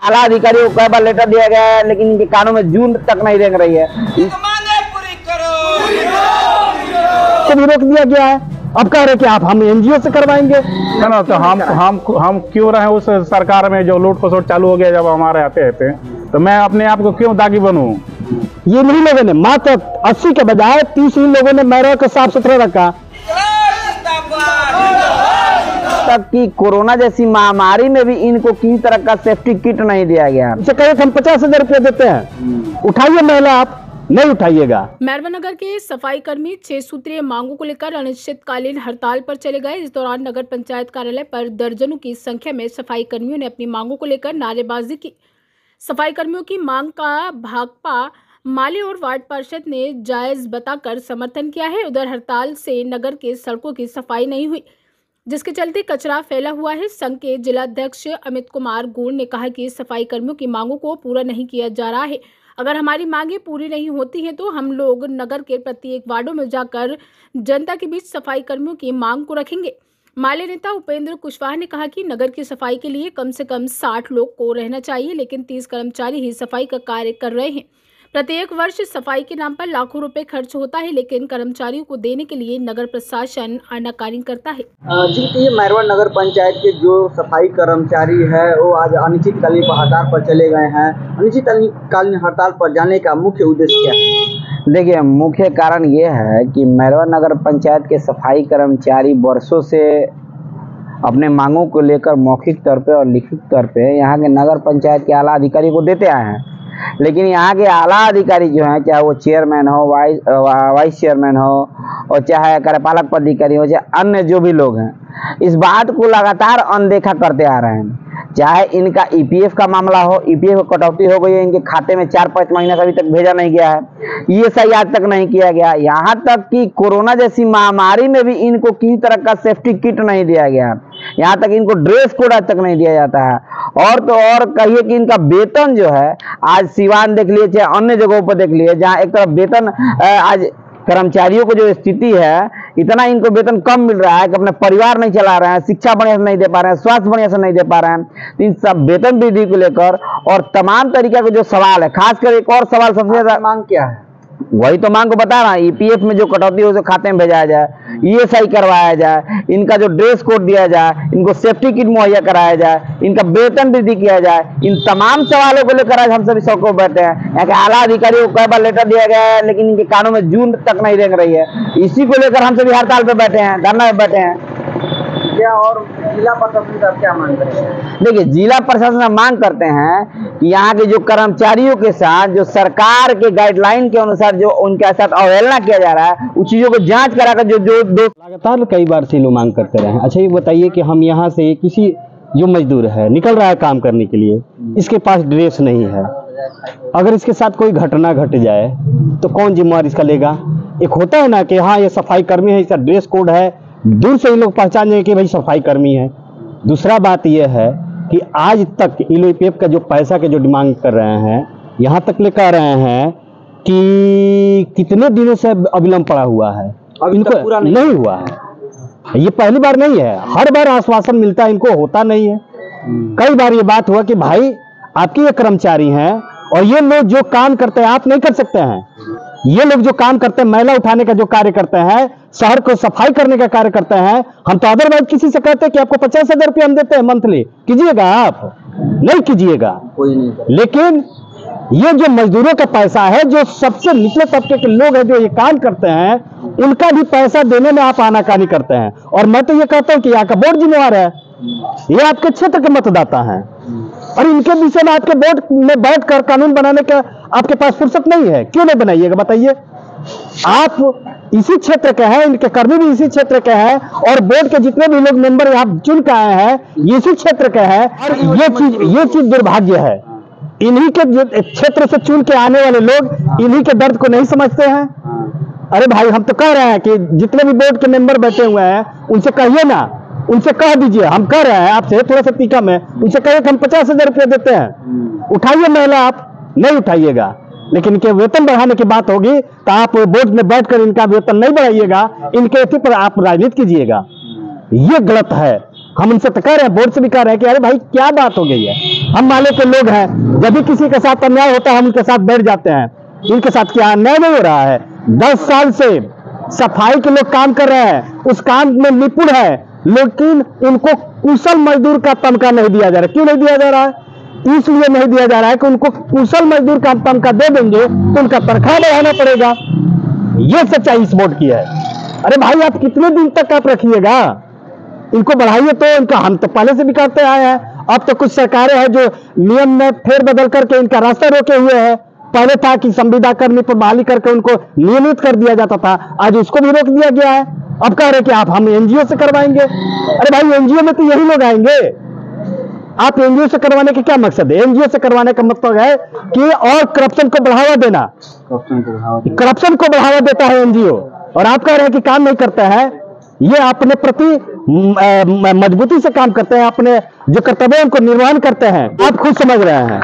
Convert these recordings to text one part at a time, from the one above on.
आला अधिकारी को कई बार लेटर दिया गया है, लेकिन इनके कानों में जून तक नहीं रेंग रही है। तो रोक दिया गया है। अब कह रहे कि आप हम एनजीओ से करवाएंगे ना, तो हम क्यों रहे उस सरकार में जो लूट खसोट चालू हो गया जब हमारे आते थे, तो मैं अपने आप को क्यों दागी बनूं? ये नहीं लोगों ने मात्र 80 के बजाय 30 लोगों ने मैरा को साफ सुथरा रखा। तक की कोरोना जैसी महामारी में भी इनको किसी तरह का सेफ्टी किट नहीं दिया गया। इसे कहे हम 50,000 रुपये देते हैं, उठाइए महिला, आप नहीं उठाइएगा। मैरवा नगर के सफाई कर्मी 6 सूत्रीय मांगों को लेकर अनिश्चितकालीन हड़ताल पर चले गए। इस दौरान नगर पंचायत कार्यालय पर दर्जनों की संख्या में सफाई कर्मियों ने अपनी मांगों को लेकर नारेबाजी की। सफाई कर्मियों की मांग का भाकपा माली और वार्ड पार्षद ने जायज बताकर समर्थन किया है। उधर हड़ताल से नगर के सड़कों की सफाई नहीं हुई, जिसके चलते कचरा फैला हुआ है। संघ के जिलाध्यक्ष अमित कुमार गुण ने कहा कि सफाई कर्मियों की मांगों को पूरा नहीं किया जा रहा है। अगर हमारी मांगें पूरी नहीं होती हैं तो हम लोग नगर के प्रत्येक वार्डों में जाकर जनता के बीच सफाई कर्मियों की मांग को रखेंगे। माले नेता उपेंद्र कुशवाहा ने कहा कि नगर की सफाई के लिए कम से कम 60 लोग को रहना चाहिए, लेकिन 30 कर्मचारी ही सफाई का कार्य कर रहे हैं। प्रत्येक वर्ष सफाई के नाम पर लाखों रुपए खर्च होता है, लेकिन कर्मचारियों को देने के लिए नगर प्रशासन आनाकानी करता है। जी, ये मैरवा नगर पंचायत के जो सफाई कर्मचारी है वो आज अनिश्चितकालीन हड़ताल पर चले गए हैं। अनिश्चितकालीन हड़ताल पर जाने का मुख्य उद्देश्य क्या है? देखिए, मुख्य कारण ये है कि मैरवा नगर पंचायत के सफाई कर्मचारी वर्षों से अपने मांगों को लेकर मौखिक तौर पे और लिखित तौर पे यहाँ के नगर पंचायत के आला अधिकारी को देते आए हैं, लेकिन यहाँ के आला अधिकारी जो हैं, चाहे वो चेयरमैन हो, वाइस चेयरमैन हो, और चाहे कार्यपालक पदाधिकारी हो, चाहे अन्य जो भी लोग हैं, इस बात को लगातार अनदेखा करते आ रहे हैं। चाहे इनका ईपीएफ का मामला हो, ईपीएफ कटौती हो गई है, इनके खाते में 4-5 महीने से अभी तक भेजा नहीं गया है, ईएसआई आज तक नहीं किया गया। यहाँ तक कि कोरोना जैसी महामारी में भी इनको किसी तरह का सेफ्टी किट नहीं दिया गया। यहाँ तक इनको ड्रेस कोड आज तक नहीं दिया जाता है। और तो और कहिए कि इनका वेतन जो है, आज सिवान देख लिए, चाहे अन्य जगहों पर देख लिए, जहाँ एक तरफ वेतन आज कर्मचारियों को जो स्थिति है, इतना इनको वेतन कम मिल रहा है कि अपने परिवार नहीं चला रहे हैं, शिक्षा बढ़िया से नहीं दे पा रहे हैं, स्वास्थ्य बढ़िया से नहीं दे पा रहे हैं। तो इन सब वेतन वृद्धि को लेकर और तमाम तरीके के जो सवाल है, खासकर एक और सवाल सबसे ज्यादा मांग क्या है, वही तो मांग को बता रहा है। ईपीएफ में जो कटौती हो उसे खाते में भेजाया जाए, ईएसआई करवाया जाए, इनका जो ड्रेस कोड दिया जाए, इनको सेफ्टी किट मुहैया कराया जाए, इनका वेतन वृद्धि किया जाए। इन तमाम सवालों को लेकर आज हम सभी सड़कों पर बैठे हैं। यहाँ के आला अधिकारी को कई बार लेटर दिया गया है, लेकिन इनके कानों में जून तक नहीं रेंग रही है। इसी को लेकर हम सभी हड़ताल पे बैठे हैं, धरना पे बैठे हैं। क्या और जिला प्रशासन का क्या मांग करते हैं? देखिए, जिला प्रशासन से मांग करते हैं कि यहाँ के जो कर्मचारियों के साथ जो सरकार के गाइडलाइन के अनुसार जो उनके साथ अवहेलना किया जा रहा है, उस चीजों को जांच कराकर जो लगातार कई बार से लोग मांग करते रहे हैं। अच्छा, ये बताइए कि हम यहाँ से किसी जो मजदूर है निकल रहा है काम करने के लिए, इसके पास ड्रेस नहीं है, अगर इसके साथ कोई घटना घट जाए तो कौन जिम्मेवार इसका लेगा? एक होता है ना कि हाँ ये सफाई कर्मी है, इसका ड्रेस कोड है, दूर से ही लोग पहचान जाए कि भाई सफाई कर्मी है। दूसरा बात यह है कि आज तक ईपीएफ का जो पैसा के जो डिमांड कर रहे हैं, यहाँ तक ले कह रहे हैं कि कितने दिनों से अविलंब पड़ा हुआ है, इनको पूरा नहीं हुआ है। ये पहली बार नहीं है, हर बार आश्वासन मिलता है, इनको होता नहीं है। कई बार ये बात हुआ कि भाई आपके ये कर्मचारी हैं और ये लोग जो काम करते हैं आप नहीं कर सकते हैं। ये लोग जो काम करते हैं, मैला उठाने का जो कार्य करते हैं, शहर को सफाई करने का कार्य करते हैं, हम तो अदरवाइज किसी से कहते हैं कि आपको 50,000 रुपये हम देते हैं मंथली, कीजिएगा? आप नहीं कीजिएगा, कोई नहीं। लेकिन ये जो मजदूरों का पैसा है, जो सबसे निचले तबके के लोग हैं जो ये काम करते हैं, उनका भी पैसा देने में आप आनाकानी करते हैं। और मैं तो ये कहता हूँ कि यहाँ का बोर्ड जिम्मेवार है, ये आपके क्षेत्र के मतदाता हैं, और इनके विषय में आपके बोर्ड में बैठकर कानून बनाने का आपके पास फुर्सत नहीं है। क्यों नहीं बनाइएगा बताइए? आप इसी क्षेत्र के हैं, इनके कर्मी भी इसी क्षेत्र के हैं, और बोर्ड के जितने भी लोग मेंबर यहाँ चुन के आए हैं इसी क्षेत्र के हैं। और ये चीज दुर्भाग्य है, इन्हीं के क्षेत्र से चुन के आने वाले लोग इन्हीं के दर्द को नहीं समझते हैं। अरे भाई, हम तो कह रहे हैं कि जितने भी बोर्ड के मेंबर बैठे हुए हैं उनसे कहिए ना, उनसे कह दीजिए, हम कह रहे हैं आपसे थोड़ा सा तीखा में, उनसे कहिए कि हम 50,000 रुपये देते हैं, उठाइए महिला, आप नहीं उठाइएगा। लेकिन इनके वेतन बढ़ाने की बात होगी तो आप बोर्ड में बैठकर इनका वेतन नहीं बढ़ाइएगा, इनके इसी पर आप राजनीति कीजिएगा। ये गलत है। हम उनसे तो कह रहे हैं, बोर्ड से भी कह रहे हैं कि अरे भाई क्या बात हो गई है, हम माले के लोग हैं, जब भी किसी के साथ अन्याय होता है हम उनके साथ बैठ जाते हैं। इनके साथ क्या अन्याय नहीं हो रहा है? 10 साल से सफाई के लोग काम कर रहे हैं, उस काम में निपुण है, लेकिन इनको कुशल मजदूर का तमका नहीं दिया जा रहा है। क्यों नहीं दिया जा रहा है? इसलिए नहीं दिया जा रहा है कि उनको कुशल मजदूर का तमका दे देंगे तो उनका तनख्वाह बढ़ाना पड़ेगा। ये सच्चाई इस बोर्ड की है। अरे भाई, आप कितने दिन तक आप रखिएगा? इनको बढ़ाइए तो इनका, हम तो पहले से भी करते आए हैं। अब तो कुछ सरकारें हैं जो नियम में फेरबदल करके इनका रास्ता रोके हुए हैं। पहले था कि संविदा कर्मी पर बहाली करके उनको नियमित कर दिया जाता था, आज उसको भी रोक दिया गया है। अब कह रहे कि आप हम एनजीओ से करवाएंगे। अरे भाई, एनजीओ में तो यही लोग आएंगे। आप एनजीओ से करवाने का क्या मकसद है? एनजीओ से करवाने का मतलब है कि और करप्शन को बढ़ावा देना। करप्शन को बढ़ावा देता है एनजीओ, और आप कह रहे हैं कि काम नहीं करता है। ये अपने प्रति मजबूती से काम करते हैं, अपने जो कर्तव्य है उनको निर्वहन करते हैं। आप खुद समझ रहे हैं,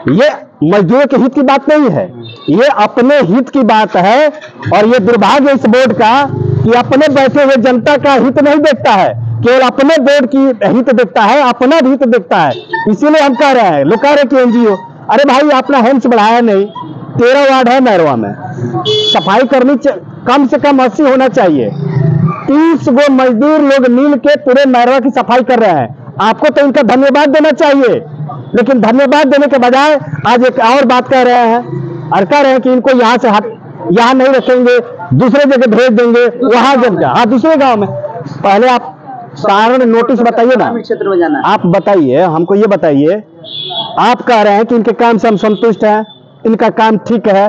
ये मजदूरों के हित की बात नहीं है, ये अपने हित की बात है। और ये दुर्भाग्य इस बोर्ड का कि अपने बैठे हुए जनता का हित नहीं देखता है, केवल अपने बोर्ड की हित देखता है, अपना हित देखता है। इसीलिए हम कह रहे हैं, लोग कह रहे हैं कि एनजीओ, अरे भाई अपना हैंड्स बढ़ाया नहीं। 13 वार्ड है मैरवा में, सफाई कर्मी कम से कम 80 होना चाहिए। 30 गो मजदूर लोग मिल के पूरे मैरवा की सफाई कर रहे हैं। आपको तो इनका धन्यवाद देना चाहिए, लेकिन धन्यवाद देने के बजाय आज एक और बात कह रहे हैं, और कह रहे हैं कि इनको यहाँ से यहाँ नहीं रखेंगे, दूसरे जगह भेज देंगे, वहां जब हाँ दूसरे गांव में। पहले आप कारण नोटिस बताइए ना, क्षेत्र में जाना है। आप बताइए, हमको ये बताइए, आप कह रहे हैं कि इनके काम से हम संतुष्ट हैं, इनका काम ठीक है।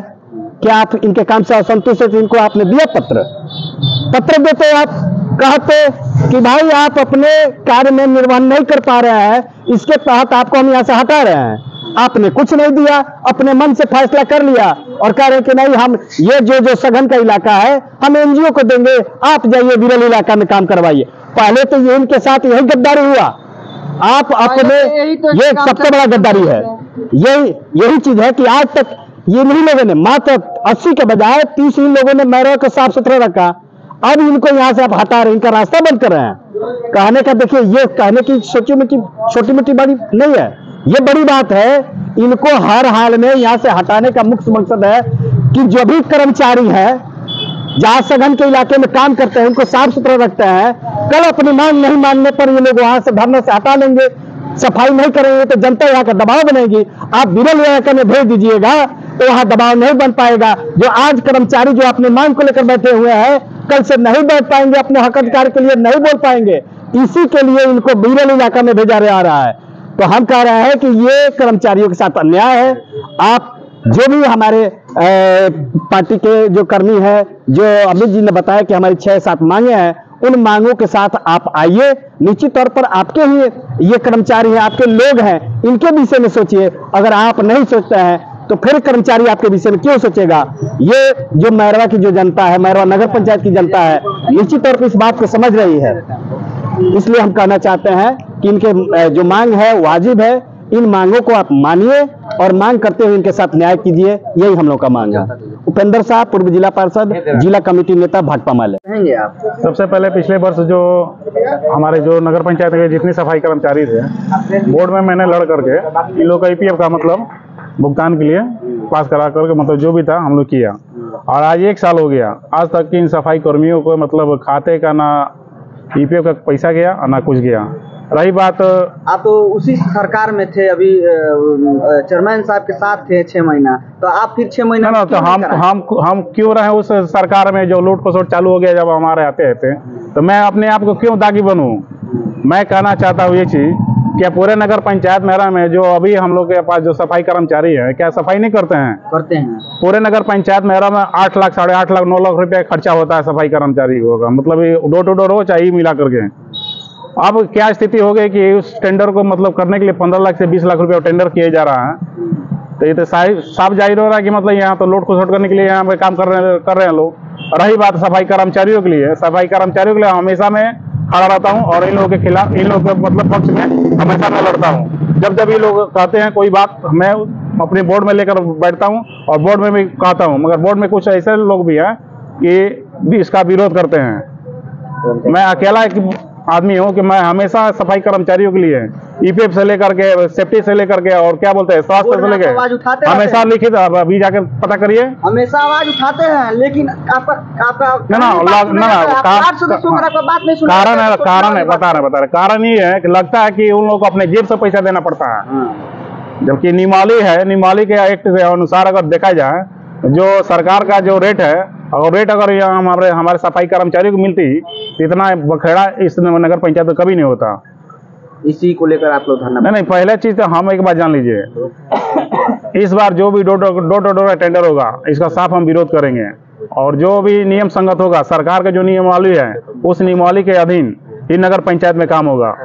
क्या आप इनके काम से असंतुष्ट है तो इनको आपने दिया पत्र देते, आप कहते कि भाई आप अपने कार्य में निर्वहन नहीं कर पा रहे हैं, इसके तहत आपको हम यहाँ से हटा रहे हैं। आपने कुछ नहीं दिया, अपने मन से फैसला कर लिया और कह रहे हैं कि नहीं, हम ये जो सघन का इलाका है हम एनजीओ को देंगे, आप जाइए विरल इलाका में काम करवाइए। पहले तो ये इनके साथ यही गद्दारी हुआ। आप अपने, ये सबसे बड़ा गद्दारी है। यही चीज है कि आज तक ये नहीं लोगों ने, मात्र 80 के बजाय 30 ही लोगों ने मैरवा को साफ सुथरा रखा। अब इनको यहाँ से आप हटा रहे हैं, इनका रास्ता बंद कर रहे हैं। कहने का देखिए, ये कहने की छोटी मोटी बड़ी नहीं है, ये बड़ी बात है। इनको हर हाल में यहाँ से हटाने का मुख्य मकसद है कि जो भी कर्मचारी है जहाँ सघन के इलाके में काम करते हैं उनको साफ सुथरा रखते हैं, कल अपनी मांग नहीं मानने पर ये लोग वहां से धरने से हटा लेंगे, सफाई नहीं करेंगे तो जनता यहाँ का दबाव बनेगी। आप विरल इलाके में भेज दीजिएगा तो वहां दबाव नहीं बन पाएगा। जो आज कर्मचारी जो अपनी मांग को लेकर बैठे हुए हैं, कल से नहीं बैठ पाएंगे, अपने हक अधिकार के लिए नहीं बोल पाएंगे। इसी के लिए इनको विरल इलाका में भेजा जा रहा है। तो हम कह रहे हैं कि ये कर्मचारियों के साथ अन्याय है। आप जो भी हमारे पार्टी के जो कर्मी है, जो अमित जी ने बताया कि हमारी 6-7 मांगे हैं, उन मांगों के साथ आप आइए। निश्चित तौर पर आपके ही ये कर्मचारी हैं, आपके लोग हैं, इनके विषय में सोचिए। अगर आप नहीं सोचते हैं तो फिर कर्मचारी आपके विषय में क्यों सोचेगा? ये जो मैरवा की जो जनता है, मैरवा नगर पंचायत की जनता है, निश्चित तौर पर इस बात को समझ रही है। इसलिए हम कहना चाहते हैं कि इनके जो मांग है वाजिब है, इन मांगों को आप मानिए और मांग करते हुए इनके साथ न्याय कीजिए, यही हम लोग का मांग है। उपेंद्र साहब, पूर्व जिला पार्षद, जिला कमेटी नेता, भाटपा माले। कहेंगे आप? सबसे पहले पिछले वर्ष जो हमारे जो नगर पंचायत के जितने सफाई कर्मचारी थे, बोर्ड में मैंने लड़ करके इन लोग का ईपीएफ का मतलब भुगतान के लिए पास करा करके, मतलब जो भी था हम लोग किया। और आज 1 साल हो गया, आज तक इन सफाई कर्मियों को मतलब खाते का ना ईपीएफ का पैसा गया और ना कुछ गया। रही बात, आप तो उसी सरकार में थे, अभी चेयरमैन साहब के साथ थे 6 महीना, तो आप फिर 6 महीना ना तो हम क्यों रहे उस सरकार में जो लूट खसोट चालू हो गया जब हमारे आते थे, तो मैं अपने आप को क्यों दागी बनूं? मैं कहना चाहता हूँ ये चीज, क्या पूरे नगर पंचायत मैरवा में जो अभी हम लोग के पास जो सफाई कर्मचारी है, क्या सफाई नहीं करते हैं? करते हैं। पूरे पूरे नगर पंचायत मैरवा में 8 लाख, 8.5 लाख, 9 लाख रुपया खर्चा होता है सफाई कर्मचारी होगा, मतलब डोर टू डोर हो चाहे मिला करके। अब क्या स्थिति हो गई कि उस टेंडर को मतलब करने के लिए 15 लाख से 20 लाख रुपया टेंडर किया जा रहा है। तो ये तो साफ जाहिर हो रहा है कि मतलब यहाँ तो लोड खसोट करने के लिए यहाँ पे काम कर रहे हैं लोग। रही बात सफाई कर्मचारियों के लिए, सफाई कर्मचारियों के लिए हमेशा मैं खड़ा रहता हूँ और इन लोगों के खिलाफ, इन लोगों के मतलब पक्ष में हमेशा मैं लड़ता हूँ। जब ये लोग कहते हैं कोई बात, मैं अपने बोर्ड में लेकर बैठता हूँ और बोर्ड में भी कहता हूँ, मगर बोर्ड में कुछ ऐसे लोग भी हैं कि इसका विरोध करते हैं। मैं अकेला आदमी हूँ कि मैं हमेशा सफाई कर्मचारियों के लिए ईपीएफ से लेकर के सेफ्टी से लेकर के और क्या बोलते हैं स्वास्थ्य से आवाज लेकर उठाते हमेशा रहते लिखित, अभी जाकर पता करिए। हमेशा आवाज उठाते हैं, लेकिन आपका बात नहीं सुना। कारण है बता रहे कारण ये है कि लगता है कि उन लोगों को अपने जेब से पैसा देना पड़ता है, जबकि नियमावली है, नियमावली के एक्ट के अनुसार अगर देखा जाए जो सरकार का जो रेट है, और रेट अगर यहाँ हमारे सफाई कर्मचारियों को मिलती तो इतना बखेड़ा इस नगर पंचायत में कभी नहीं होता। इसी को लेकर आप लोग धरना। नहीं, पहले चीज तो हम एक बात जान लीजिए, इस बार जो भी डोर टेंडर होगा इसका साफ हम विरोध करेंगे, और जो भी नियम संगत होगा सरकार का जो नियमावली है उस नियमावली के अधीन इन नगर पंचायत में काम होगा।